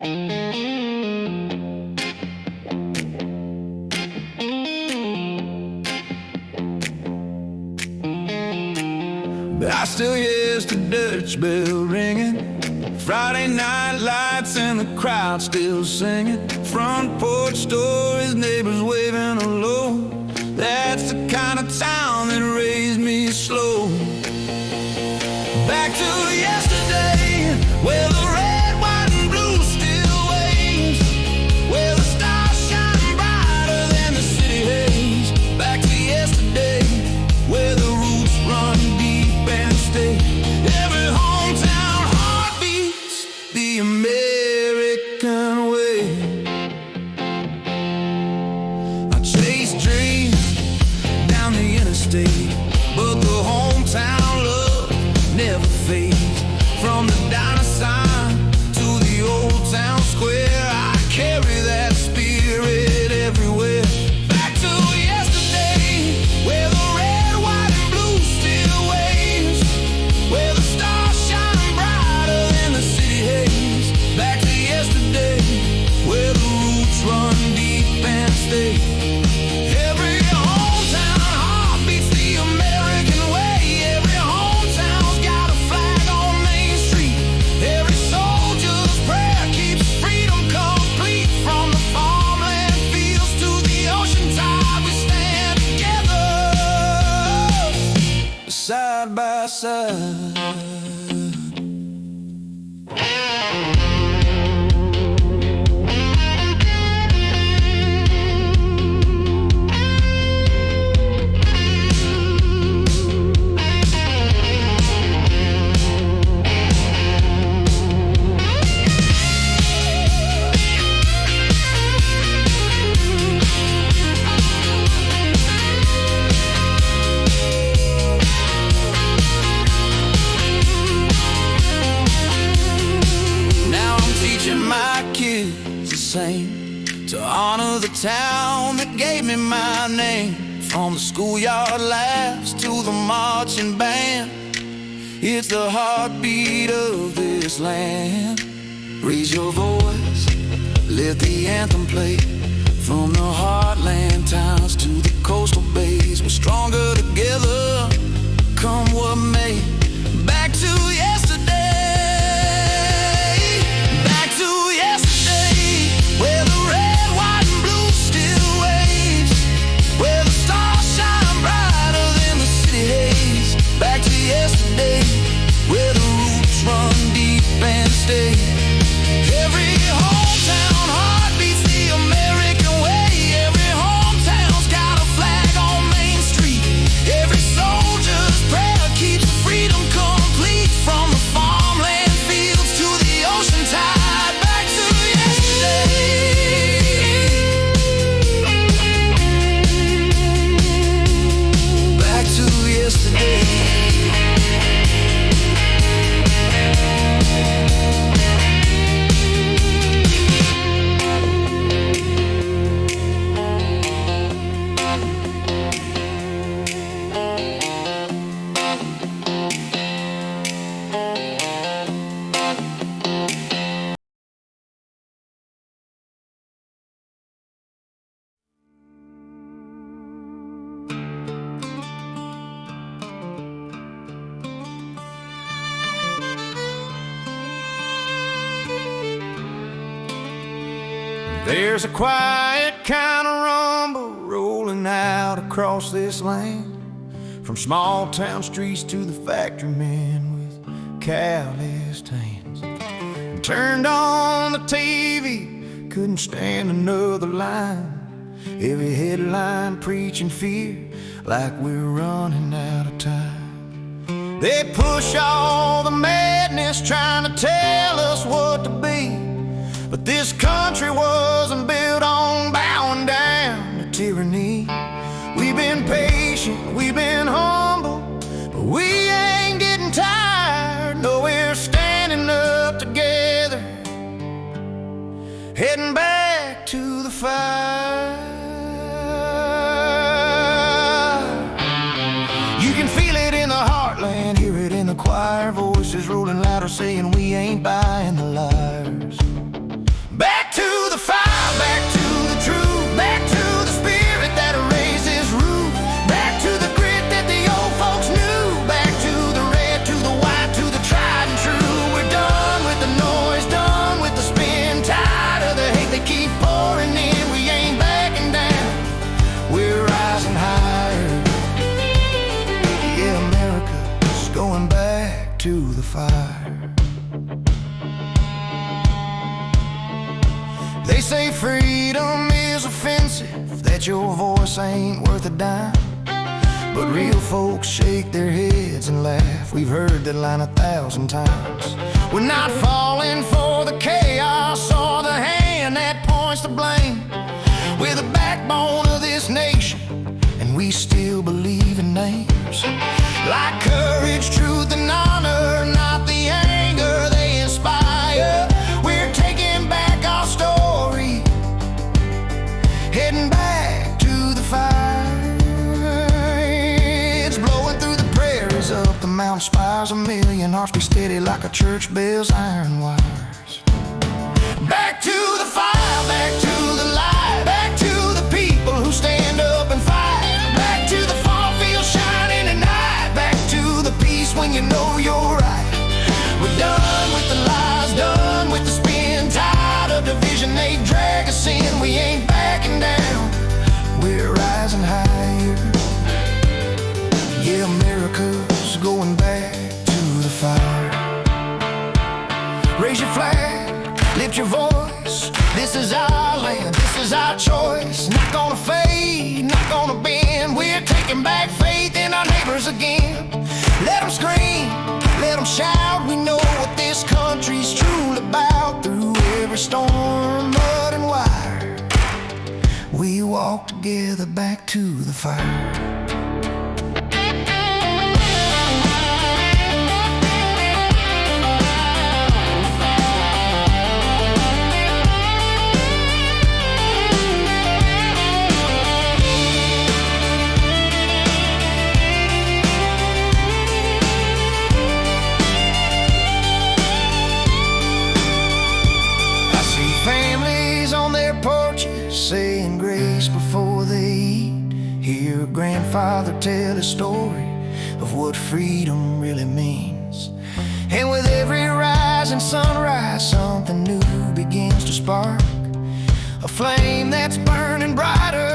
But I still hear the Dutch bell ringing, Friday night lights and the crowd still singing. Front porch stories, neighbors waving hello. That's the kind of town that raised me slow. Back to yesterday, where the red, white, and blue still waves, where the stars shine brighter than the city haze. Back to yesterday, where the roots run deep and stay. Every hometown heart beats the American way. I chase dreams down the interstate, but the hometown love never fades. From the diner sign to the old town square, I carry that spirit everywhere. Back to yesterday, where the red, white, and blue still waves, where the stars shine brighter than the city haze. Back to yesterday, where the roots run deep and stay. Every hometown heart beats the American way. Every hometown's got a flag on Main Street. Every soldier's prayer keeps freedom complete. From the farmland fields to the ocean tide, we stand together, side by side. To honor the town that gave me my name. From the schoolyard laughs to the marching band, it's the heartbeat of this land. Raise your voice, let the anthem play. From the heartland towns to the coastal bays, we're stronger together, come what may. Back to yesterday, back to yesterday, where the red, white, and blue still waves, where the stars shine brighter than the city haze. Back to yesterday, where the roots run deep and stay. Every hometown heart beats the American way. Every hometown's got a flag on Main Street. Every soldier's prayer keeps freedom complete. From the farmland fields to the ocean tide. Back to yesterday, back to yesterday. There's a quiet kind of rumble rolling out across this land, from small town streets to the factory men with calloused hands. Turned on the TV, couldn't stand another line. Every headline preaching fear, like we're running out of time. They push all the madness, trying to tell us what to be. But this country wasn't built on bowing down to tyranny. We've been patient, we've been humble, but we ain't getting tired. No, we're standing up together, heading back to the fire. You can feel it in the heartland, hear it in the choir. Voices rolling louder saying we ain't buying the liars. fire. They say freedom is offensive, that your voice ain't worth a dime. But real folks shake their heads and laugh. We've heard that line 1,000 times. We're not falling for the chaos or the hand that points the blame. We're the backbone of this nation, and we still believe in names like courage, truth, and honor, not the anger they inspire. We're taking back our story, heading back to the fire. It's blowing through the prairies, up the mountain spires. A million hearts beat steady like a church bell's iron wires. Back to the fire, back to the light, back to the people who stand up and fight. Back to the farm field shining at night, back to the peace when you know you're right. We're done with the lies, done with the spin, tired of division, they drag us in. We ain't backing down, we're rising higher. Yeah, America's going back to the fire. Raise your flag, lift your voice. This is our land, this is our choice. Not gonna fade, not gonna bend. We're taking back faith in our neighbors again. Let them scream, let them shout. We know what this country's truly about. Through every storm, mud and wire, we walk together back to the fire. Saying grace before they eat. Hear grandfather tell a story of what freedom really means. And with every rise and sunrise, something new begins to spark. A flame that's burning brighter